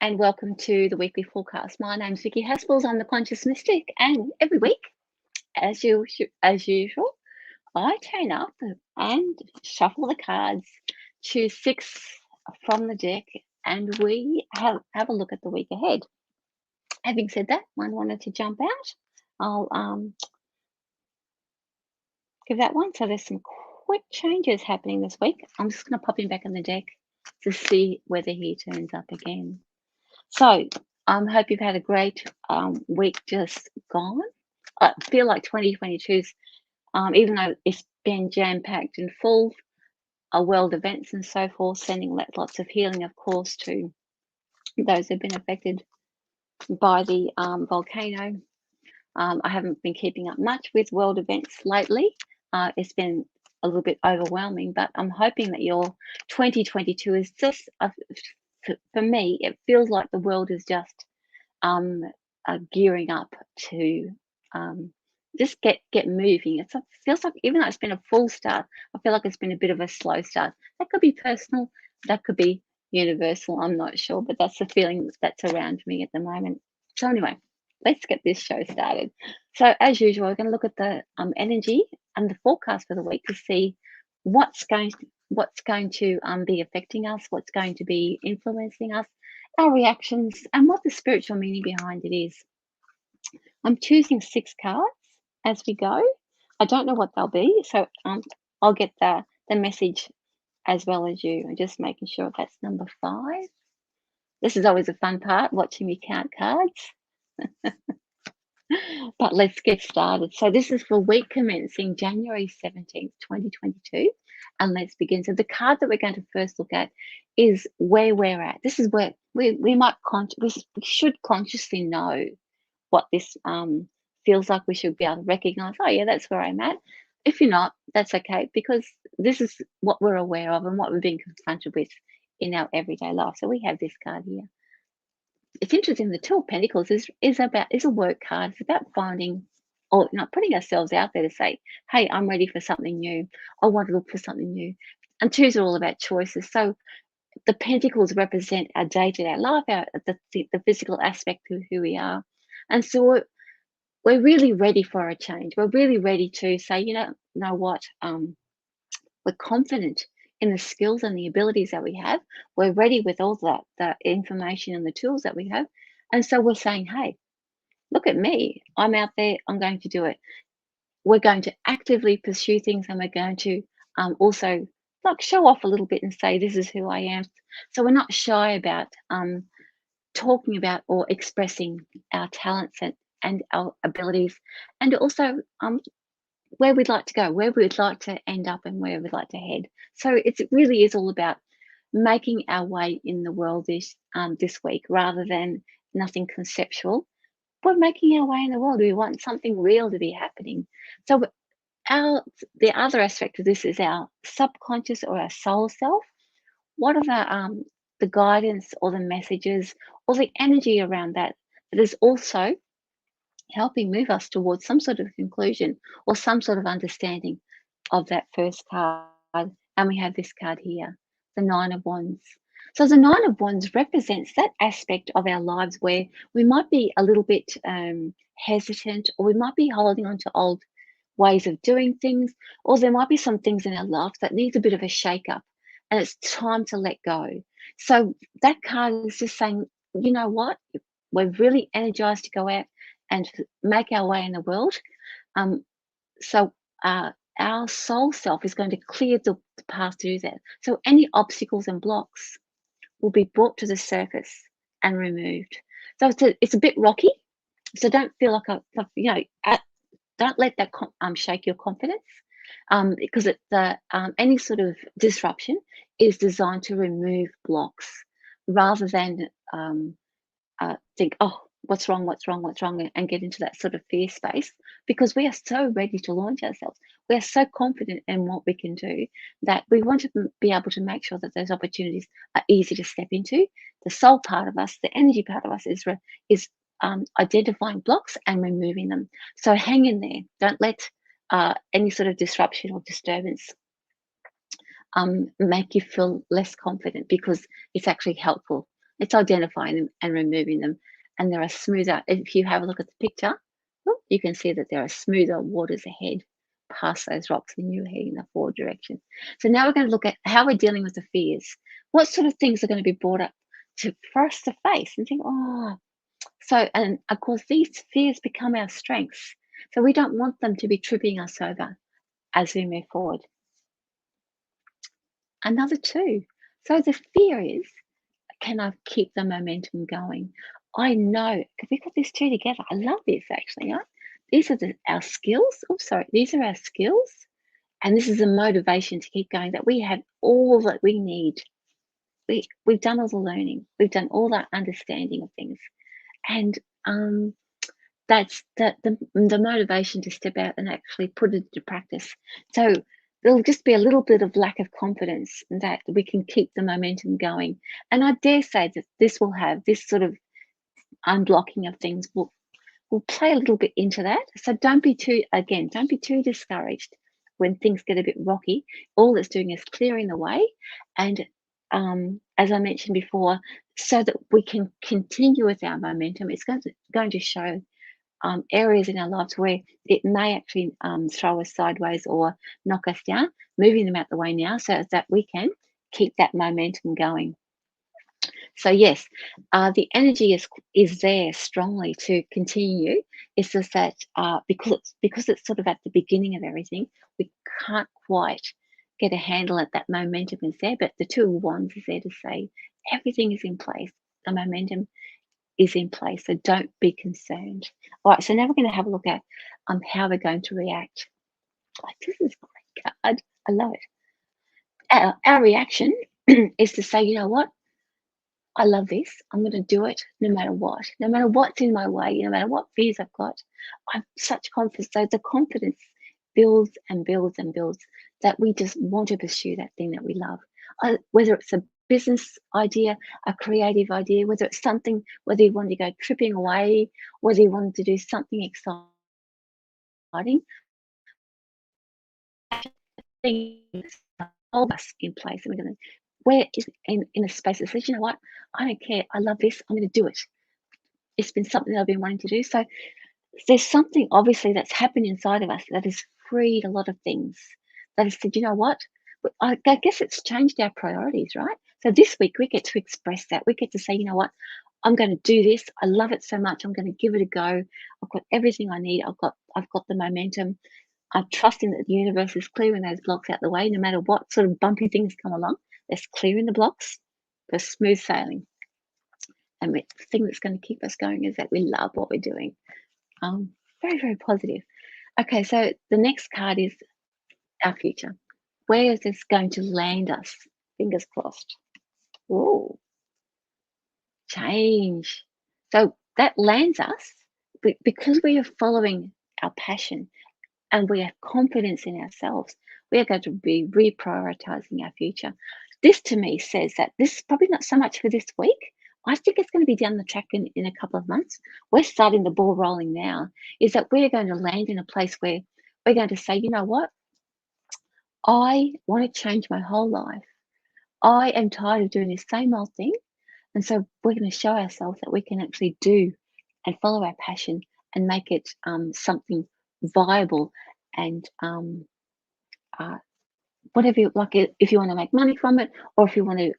and welcome to the weekly forecast. My name's Vicki Haspels. I'm the Conscious Mystic, and every week, as usual, I turn up and shuffle the cards, choose 6 from the deck, and we have a look at the week ahead. Having said that, one wanted to jump out. I'll give that one. So there's some quick changes happening this week. I'm just going to pop him back in the deck to see whether he turns up again. So I hope you've had a great week just gone. I feel like 2022's, even though it's been jam-packed and full of world events and so forth, sending lots of healing, of course, to those who've been affected by the volcano. I haven't been keeping up much with world events lately. It's been a little bit overwhelming, but I'm hoping that your 2022 is just, for me, it feels like the world is just gearing up to just get moving. It feels like, even though it's been a full start, I feel like it's been a bit of a slow start. That could be personal, that could be universal, I'm not sure, but that's the feeling that's around me at the moment. So anyway, let's get this show started. So as usual, we're going to look at the energy and the forecast for the week to see what's going to be affecting us, what's going to be influencing us, our reactions, and what the spiritual meaning behind it is. I'm choosing 6 cards as we go. I don't know what they'll be, so I'll get the message as well as you. I'm just making sure that's number 5. This is always a fun part, watching me count cards. But let's get started. So this is for week commencing January 17th, 2022. And let's begin. So the card that we're going to first look at is where we're at. This is where we should consciously know what this feels like. We should be able to recognize, oh yeah, that's where I'm at. If you're not, that's okay, because this is what we're aware of and what we're being confronted with in our everyday life. So we have this card here. It's interesting. The Two of Pentacles is a work card. It's about finding, or not putting ourselves out there to say, hey, I'm ready for something new. I want to look for something new. And twos are all about choices. So the Pentacles represent our day-to-day life, the physical aspect of who we are. And so we're really ready for a change. We're really ready to say, you know what? We're confident in the skills and the abilities that we have. We're ready with all the information and the tools that we have. And so we're saying, hey, look at me. I'm out there. I'm going to do it. We're going to actively pursue things, and we're going to also like show off a little bit and say, this is who I am. So we're not shy about talking about or expressing our talents and our abilities, and also where we'd like to go, where we'd like to end up, and where we'd like to head. So it really is all about making our way in the world this week, rather than nothing conceptual. We're making our way in the world. We want something real to be happening. So the other aspect of this is our subconscious or our soul self. What are the guidance or the messages or the energy around that is also helping move us towards some sort of conclusion or some sort of understanding of that first card? And we have this card here, the Nine of Wands. So the Nine of Wands represents that aspect of our lives where we might be a little bit hesitant, or we might be holding on to old ways of doing things, or there might be some things in our life that needs a bit of a shake up, and it's time to let go. So that card is just saying, you know what? We're really energized to go out and make our way in the world. So our soul self is going to clear the path to do that. So any obstacles and blocks will be brought to the surface and removed. So it's a bit rocky. So don't feel like don't let that shake your confidence, because any sort of disruption is designed to remove blocks, rather than think, oh, what's wrong, and get into that sort of fear space, because we are so ready to launch ourselves. We are so confident in what we can do that we want to be able to make sure that those opportunities are easy to step into. The soul part of us, the energy part of us, is identifying blocks and removing them. So hang in there. Don't let any sort of disruption or disturbance make you feel less confident, because it's actually helpful. It's identifying them and removing them. And there are smoother, if you have a look at the picture, you can see that there are smoother waters ahead past those rocks and you're heading the forward direction. So now we're going to look at how we're dealing with the fears. What sort of things are going to be brought up for us to face and think, oh, so, and of course, these fears become our strengths. So we don't want them to be tripping us over as we move forward. Another two. So the fear is, can I keep the momentum going? I know, because we got these two together. I love this actually. Right? These are our skills. Oh, sorry. These are our skills. And this is a motivation to keep going, that we have all that we need. We've done all the learning. We've done all that understanding of things. And that's the motivation to step out and actually put it into practice. So there'll just be a little bit of lack of confidence that we can keep the momentum going. And I dare say that this will have this sort of unblocking of things will play a little bit into that. So don't be too discouraged when things get a bit rocky. All it's doing is clearing the way, and as I mentioned before, so that we can continue with our momentum. It's going to show areas in our lives where it may actually throw us sideways or knock us down, moving them out the way now so that we can keep that momentum going. So yes, the energy is there strongly to continue. It's just that because it's sort of at the beginning of everything, we can't quite get a handle at that momentum is there. But the Two of Wands is there to say everything is in place. The momentum is in place, so don't be concerned. All right, so now we're going to have a look at how we're going to react. Like, this is a great card. I love it. Our reaction is to say, you know what? I love this. I'm going to do it no matter what. No matter what's in my way, no matter what fears I've got. I've such confidence. So the confidence builds and builds and builds that we just want to pursue that thing that we love. Whether it's a business idea, a creative idea, whether it's something, whether you want to go tripping away, whether you want to do something exciting, things hold us in place. And we're going to, where is in a space that says, you know what, I don't care. I love this. I'm going to do it. It's been something that I've been wanting to do. So there's something obviously that's happened inside of us that has freed a lot of things. That has said, you know what? I guess it's changed our priorities, right? So this week we get to express that. We get to say, you know what? I'm going to do this. I love it so much. I'm going to give it a go. I've got everything I need. I've got the momentum. I'm trusting that the universe is clearing those blocks out the way, no matter what sort of bumpy things come along. It's clearing the blocks for smooth sailing. And the thing that's going to keep us going is that we love what we're doing. Very, very positive. Okay, so the next card is our future. Where is this going to land us? Fingers crossed. Oh, change. So that lands us because we are following our passion and we have confidence in ourselves. We are going to be reprioritizing our future. This to me says that this is probably not so much for this week. I think it's going to be down the track in a couple of months. We're starting the ball rolling now. Is that we're going to land in a place where we're going to say, you know what? I want to change my whole life. I am tired of doing the same old thing. And so we're going to show ourselves that we can actually do and follow our passion and make it something viable and uh, whatever you like. If you want to make money from it, or if you want to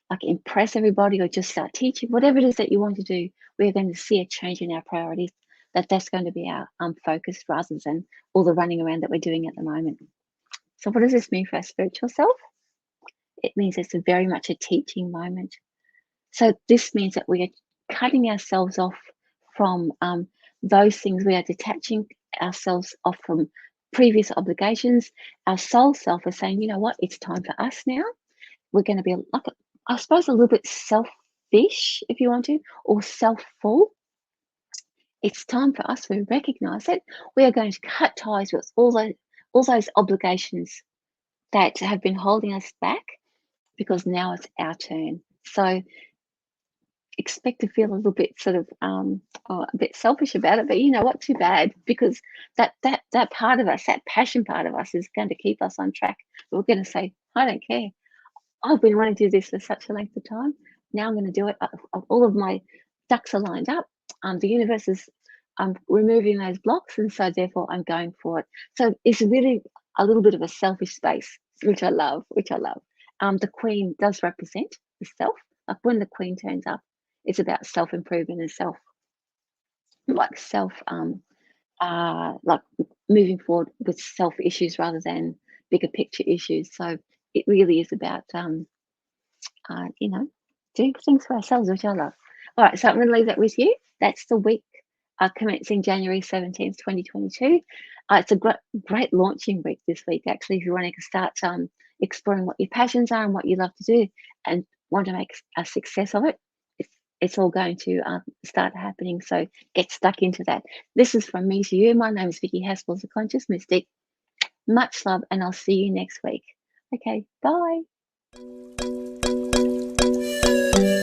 like impress everybody, or just start teaching, whatever it is that you want to do, we're going to see a change in our priorities. That's going to be our focus rather than all the running around that we're doing at the moment. So what does this mean for our spiritual self? It means it's very much a teaching moment. So this means that we are cutting ourselves off from those things. We are detaching ourselves off from previous obligations. Our soul self is saying, you know what, it's time for us now. We're going to be, like, I suppose, a little bit selfish, if you want to, or self-full. It's time for us to recognize it. We are going to cut ties with all those obligations that have been holding us back, because now it's our turn. So expect to feel a little bit sort of a bit selfish about it, but you know what? Too bad, because that part of us, that passion part of us, is going to keep us on track. We're going to say, I don't care. I've been wanting to do this for such a length of time. now I'm going to do it. All of my ducks are lined up. The universe is removing those blocks, and so therefore I'm going for it. So it's really a little bit of a selfish space, which I love, which I love. The Queen does represent the self. Like when the Queen turns up, it's about self-improvement and like moving forward with self issues rather than bigger picture issues. So it really is about you know, doing things for ourselves, which I love. All right, so I'm going to leave that with you. That's the week commencing January 17th, 2022. It's a great launching week this week, actually, if you want to start exploring what your passions are and what you love to do and want to make a success of it. It's all going to start happening. So get stuck into that. This is from me to you. My name is Vicki Haspels, the Conscious Mystic. Much love, and I'll see you next week. Okay, bye.